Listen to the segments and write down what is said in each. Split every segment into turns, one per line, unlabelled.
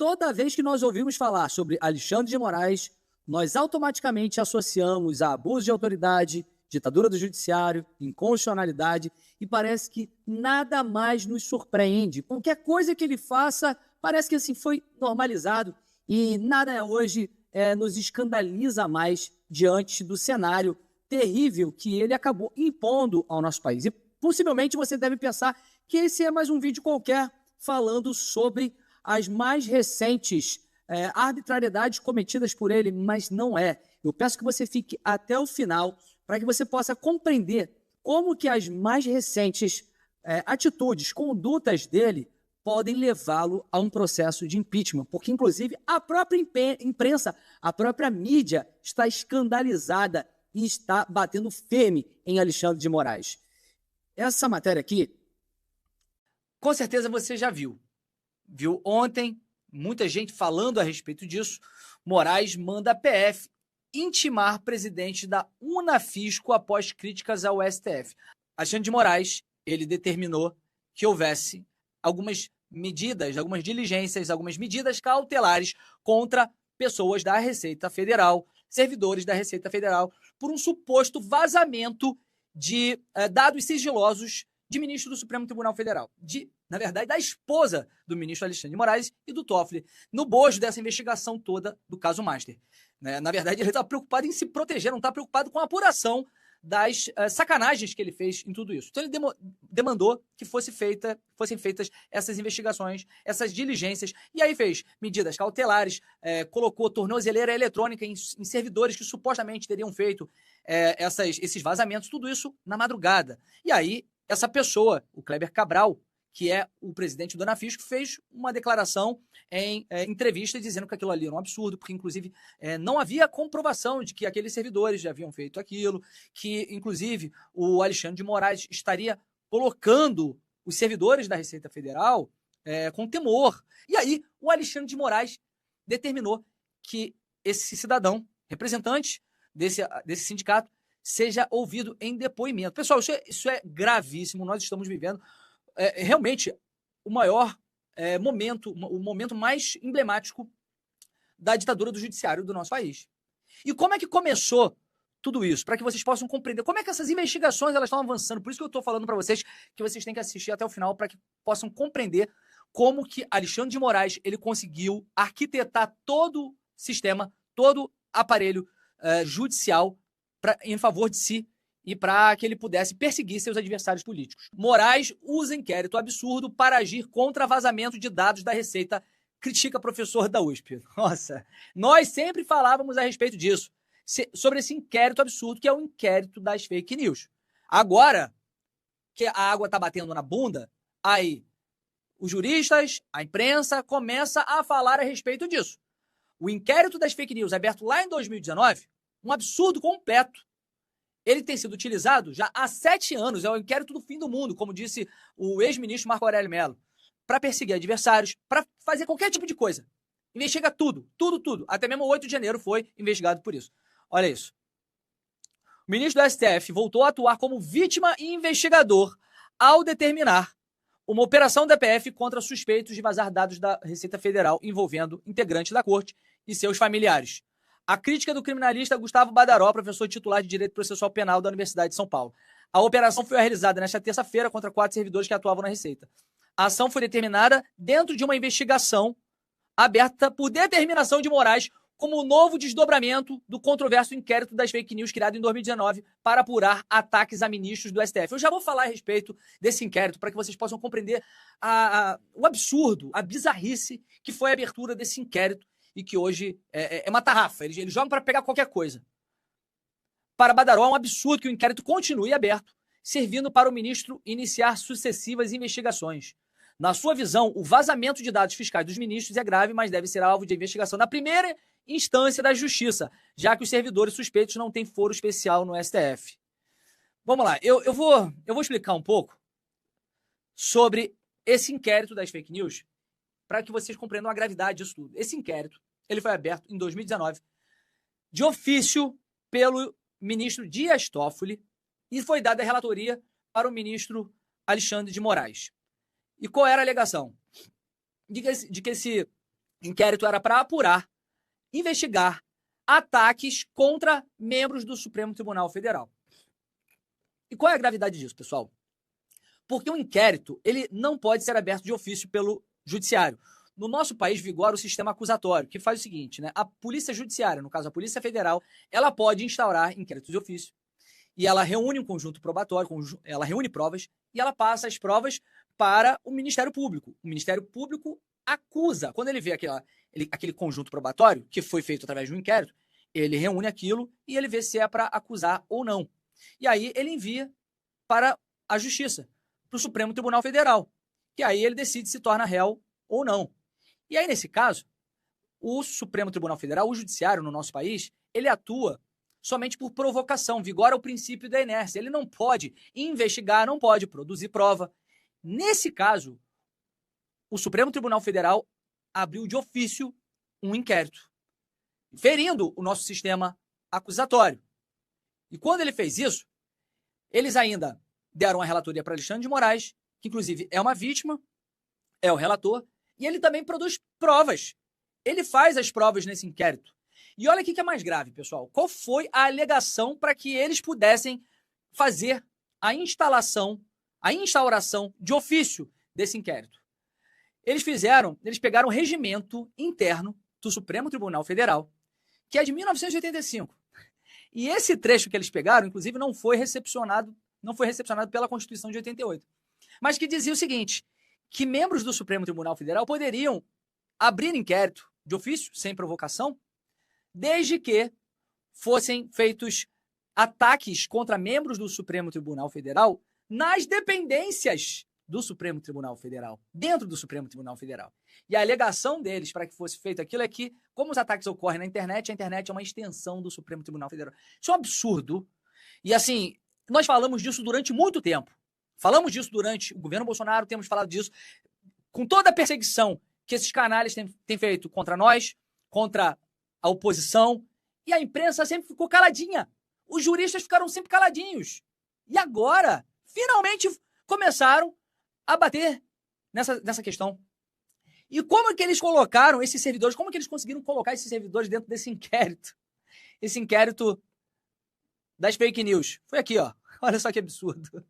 Toda vez que nós ouvimos falar sobre Alexandre de Moraes, nós automaticamente associamos a abuso de autoridade, ditadura do judiciário, inconstitucionalidade, e parece que nada mais nos surpreende. Qualquer coisa que ele faça, parece que assim foi normalizado, e nada hoje nos escandaliza mais diante do cenário terrível que ele acabou impondo ao nosso país. E possivelmente você deve pensar que esse é mais um vídeo qualquer falando sobre as mais recentes arbitrariedades cometidas por ele, mas não é. Eu peço que você fique até o final para que você possa compreender como que as mais recentes atitudes, condutas dele podem levá-lo a um processo de impeachment, porque, inclusive, a própria imprensa, a própria mídia está escandalizada e está batendo firme em Alexandre de Moraes. Essa matéria aqui, com certeza você já viu. Viu ontem, muita gente falando a respeito disso. Moraes manda a PF intimar presidente da Unafisco após críticas ao STF. Alexandre de Moraes, ele determinou que houvesse algumas medidas, algumas diligências, algumas medidas cautelares contra pessoas da Receita Federal, servidores da Receita Federal, por um suposto vazamento de dados sigilosos de ministro do Supremo Tribunal Federal, na verdade, da esposa do ministro Alexandre de Moraes e do Toffoli, no bojo dessa investigação toda do caso Master. Na verdade, ele está preocupado em se proteger, não está preocupado com a apuração das sacanagens que ele fez em tudo isso. Então, ele demandou que fossem feitas essas investigações, essas diligências, e aí fez medidas cautelares, colocou tornozeleira eletrônica em servidores que supostamente teriam feito esses vazamentos, tudo isso na madrugada. E aí, essa pessoa, o Kleber Cabral, que é o presidente do Unafisco, fez uma declaração em entrevista dizendo que aquilo ali era um absurdo, porque, inclusive, não havia comprovação de que aqueles servidores já haviam feito aquilo, que, inclusive, o Alexandre de Moraes estaria colocando os servidores da Receita Federal com temor. E aí, o Alexandre de Moraes determinou que esse cidadão, representante desse sindicato, seja ouvido em depoimento. Pessoal, isso é gravíssimo. Nós estamos vivendo realmente o maior momento, o momento mais emblemático da ditadura do judiciário do nosso país. E como é que começou tudo isso? Para que vocês possam compreender como é que essas investigações elas estão avançando. Por isso que eu estou falando para vocês que vocês têm que assistir até o final para que possam compreender como que Alexandre de Moraes ele conseguiu arquitetar todo o sistema, todo o aparelho judicial em favor de si e para que ele pudesse perseguir seus adversários políticos. Moraes usa inquérito absurdo para agir contra vazamento de dados da Receita, critica professor da USP. Nossa, nós sempre falávamos a respeito disso, sobre esse inquérito absurdo que é o inquérito das fake news. Agora que a água está batendo na bunda, aí os juristas, a imprensa, começa a falar a respeito disso. O inquérito das fake news, aberto lá em 2019, um absurdo completo. Ele tem sido utilizado já há 7 anos, é o inquérito do fim do mundo, como disse o ex-ministro Marco Aurélio Mello, para perseguir adversários, para fazer qualquer tipo de coisa. Investiga tudo. Até mesmo o 8 de janeiro foi investigado por isso. Olha isso. O ministro do STF voltou a atuar como vítima e investigador ao determinar uma operação da PF contra suspeitos de vazar dados da Receita Federal envolvendo integrantes da corte e seus familiares. A crítica do criminalista Gustavo Badaró, professor titular de Direito Processual Penal da Universidade de São Paulo. A operação foi realizada nesta terça-feira contra 4 servidores que atuavam na Receita. A ação foi determinada dentro de uma investigação aberta por determinação de Moraes como o novo desdobramento do controverso inquérito das fake news criado em 2019 para apurar ataques a ministros do STF. Eu já vou falar a respeito desse inquérito para que vocês possam compreender o absurdo, a bizarrice que foi a abertura desse inquérito e que hoje é uma tarrafa. Eles jogam para pegar qualquer coisa. Para Badaró, é um absurdo que o inquérito continue aberto, servindo para o ministro iniciar sucessivas investigações. Na sua visão, o vazamento de dados fiscais dos ministros é grave, mas deve ser alvo de investigação na primeira instância da Justiça, já que os servidores suspeitos não têm foro especial no STF. Vamos lá, eu vou explicar um pouco sobre esse inquérito das fake news para que vocês compreendam a gravidade disso tudo. Esse inquérito ele foi aberto em 2019, de ofício pelo ministro Dias Toffoli, e foi dada a relatoria para o ministro Alexandre de Moraes. E qual era a alegação? De que esse Inquérito era para apurar, investigar ataques contra membros do Supremo Tribunal Federal. E qual é a gravidade disso, pessoal? Porque um inquérito ele não pode ser aberto de ofício pelo judiciário. No nosso país vigora o sistema acusatório, que faz o seguinte, né? A Polícia Judiciária, no caso a Polícia Federal, ela pode instaurar inquéritos de ofício e ela reúne um conjunto probatório, ela reúne provas e ela passa as provas para o Ministério Público. O Ministério Público acusa. Quando ele vê aquele conjunto probatório, que foi feito através de um inquérito, ele reúne aquilo e ele vê se é para acusar ou não. E aí ele envia para a Justiça, para o Supremo Tribunal Federal, que aí ele decide se torna réu ou não. E aí, nesse caso, o Supremo Tribunal Federal, o Judiciário no nosso país, ele atua somente por provocação, vigora o princípio da inércia. Ele não pode investigar, não pode produzir prova. Nesse caso, o Supremo Tribunal Federal abriu de ofício um inquérito, ferindo o nosso sistema acusatório. E quando ele fez isso, eles ainda deram a relatoria para Alexandre de Moraes, que inclusive é uma vítima, é o relator, e ele também produz provas. Ele faz as provas nesse inquérito. E olha o que é mais grave, pessoal. Qual foi a alegação para que eles pudessem fazer a instauração de ofício desse inquérito? Eles pegaram o regimento interno do Supremo Tribunal Federal, que é de 1985. E esse trecho que eles pegaram, inclusive, não foi recepcionado pela Constituição de 88. Mas que dizia o seguinte, que membros do Supremo Tribunal Federal poderiam abrir inquérito de ofício, sem provocação, desde que fossem feitos ataques contra membros do Supremo Tribunal Federal nas dependências do Supremo Tribunal Federal, dentro do Supremo Tribunal Federal. E a alegação deles para que fosse feito aquilo é que, como os ataques ocorrem na internet, a internet é uma extensão do Supremo Tribunal Federal. Isso é um absurdo. E assim, nós falamos disso durante muito tempo. Falamos disso durante o governo Bolsonaro, temos falado disso com toda a perseguição que esses canais têm feito contra nós, contra a oposição, e a imprensa sempre ficou caladinha. Os juristas ficaram sempre caladinhos. E agora, finalmente, começaram a bater nessa questão. E como que eles colocaram esses servidores, como que eles conseguiram colocar esses servidores dentro desse inquérito? Esse inquérito das fake news. Foi aqui, ó. Olha só que absurdo.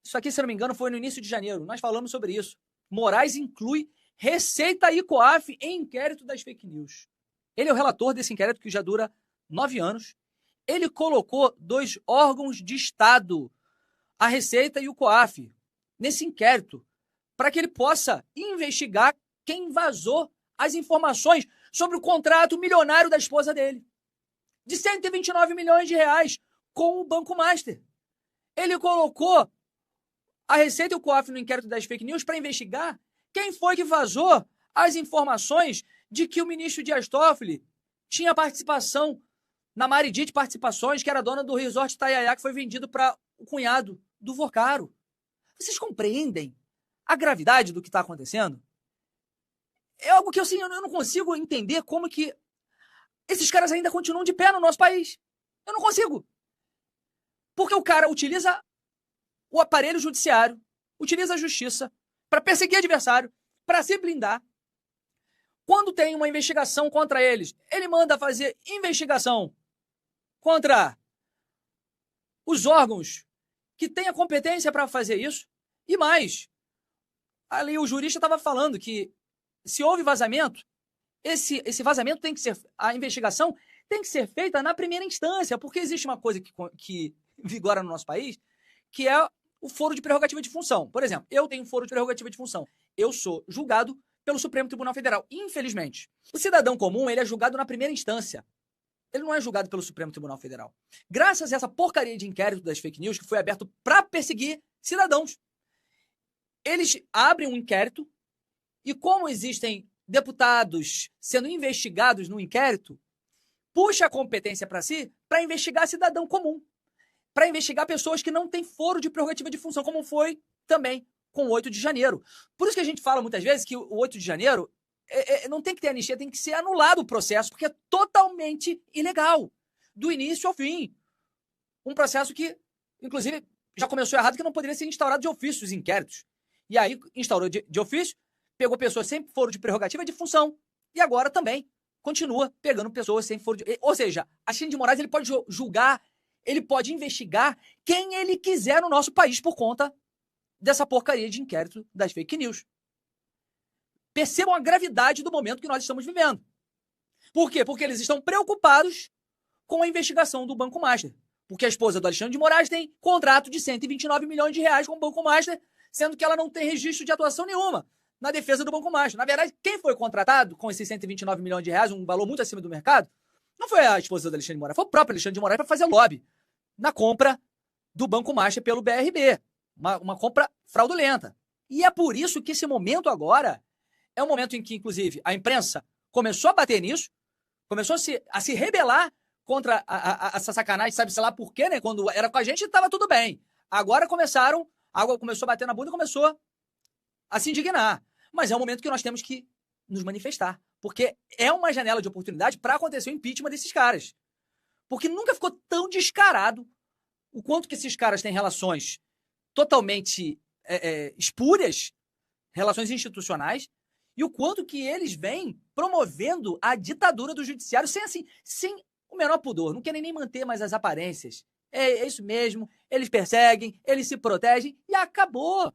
Isso aqui, se não me engano, foi no início de janeiro. Nós falamos sobre isso. Moraes inclui Receita e COAF em inquérito das fake news. Ele é o relator desse inquérito que já dura 9 anos. Ele colocou 2 órgãos de Estado, a Receita e o COAF, nesse inquérito, para que ele possa investigar quem vazou as informações sobre o contrato milionário da esposa dele, de 129 milhões de reais com o Banco Master. Ele colocou a Receita e o COAF no inquérito das fake news para investigar quem foi que vazou as informações de que o ministro Dias Toffoli tinha participação na Maridite Participações, que era dona do Resort Itaiaia, que foi vendido para o cunhado do Vocaro. Vocês compreendem a gravidade do que está acontecendo? É algo que assim, eu não consigo entender como que esses caras ainda continuam de pé no nosso país. Eu não consigo. Porque o cara utiliza o aparelho judiciário, utiliza a justiça para perseguir adversário, para se blindar. Quando tem uma investigação contra eles, ele manda fazer investigação contra os órgãos que têm a competência para fazer isso. E mais, ali o jurista estava falando que se houve vazamento, esse vazamento tem que ser, a investigação tem que ser feita na primeira instância, porque existe uma coisa que vigora no nosso país, que é o foro de prerrogativa de função. Por exemplo, eu tenho foro de prerrogativa de função. Eu sou julgado pelo Supremo Tribunal Federal. Infelizmente, o cidadão comum ele é julgado na primeira instância. Ele não é julgado pelo Supremo Tribunal Federal. Graças a essa porcaria de inquérito das fake news que foi aberto para perseguir cidadãos. Eles abrem um inquérito e como existem deputados sendo investigados no inquérito, puxa a competência para si para investigar cidadão comum. Para investigar pessoas que não têm foro de prerrogativa de função, como foi também com o 8 de janeiro. Por isso que a gente fala muitas vezes que o 8 de janeiro não tem que ter anistia, tem que ser anulado o processo, porque é totalmente ilegal, do início ao fim. Um processo que, inclusive, já começou errado, que não poderia ser instaurado de ofício os inquéritos. E aí instaurou de ofício, pegou pessoas sem foro de prerrogativa de função e agora também continua pegando pessoas sem foro de... Ou seja, Alexandre de Moraes ele pode julgar, ele pode investigar quem ele quiser no nosso país por conta dessa porcaria de inquérito das fake news. Percebam a gravidade do momento que nós estamos vivendo. Por quê? Porque eles estão preocupados com a investigação do Banco Master. Porque a esposa do Alexandre de Moraes tem contrato de 129 milhões de reais com o Banco Master, sendo que ela não tem registro de atuação nenhuma na defesa do Banco Master. Na verdade, quem foi contratado com esses 129 milhões de reais, um valor muito acima do mercado, não foi a esposa do Alexandre de Moraes, foi o próprio Alexandre de Moraes para fazer lobby na compra do Banco Master pelo BRB. Uma compra fraudulenta. E é por isso que esse momento agora é um momento em que, inclusive, a imprensa começou a bater nisso, começou a se rebelar contra essa sacanagem, sabe-se lá por quê, né? Quando era com a gente, estava tudo bem. Agora a água começou a bater na bunda e começou a se indignar. Mas é um momento que nós temos que nos manifestar, porque é uma janela de oportunidade para acontecer o impeachment desses caras. Porque nunca ficou tão descarado o quanto que esses caras têm relações totalmente espúrias, relações institucionais, e o quanto que eles vêm promovendo a ditadura do judiciário sem o menor pudor, não querem nem manter mais as aparências. É isso mesmo, eles perseguem, eles se protegem e acabou.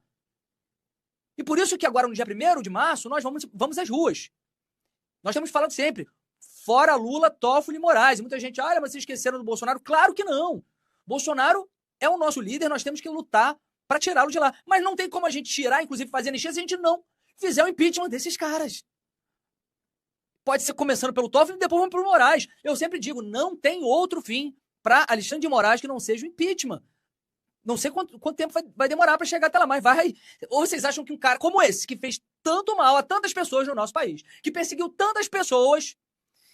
E por isso que agora, no dia 1º de março, nós vamos às ruas. Nós temos falado sempre, fora Lula, Toffoli e Moraes. E muita gente, olha, mas vocês esqueceram do Bolsonaro. Claro que não. Bolsonaro é o nosso líder, nós temos que lutar para tirá-lo de lá. Mas não tem como a gente tirar, inclusive fazer anistia, se a gente não fizer o impeachment desses caras. Pode ser começando pelo Toffoli e depois vamos para o Moraes. Eu sempre digo, não tem outro fim para Alexandre de Moraes que não seja o impeachment. Não sei quanto tempo vai demorar para chegar até lá, mas vai. Ou vocês acham que um cara como esse, que fez tanto mal a tantas pessoas no nosso país, que perseguiu tantas pessoas,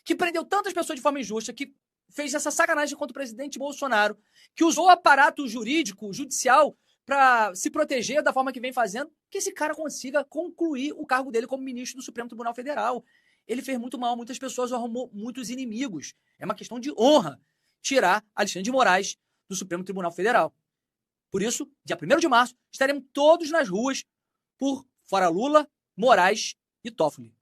que prendeu tantas pessoas de forma injusta, que fez essa sacanagem contra o presidente Bolsonaro, que usou o aparato jurídico, judicial, para se proteger da forma que vem fazendo, que esse cara consiga concluir o cargo dele como ministro do Supremo Tribunal Federal. Ele fez muito mal a muitas pessoas, arrumou muitos inimigos. É uma questão de honra tirar Alexandre de Moraes do Supremo Tribunal Federal. Por isso, dia 1º de março, estaremos todos nas ruas por fora Lula, Moraes e Toffoli.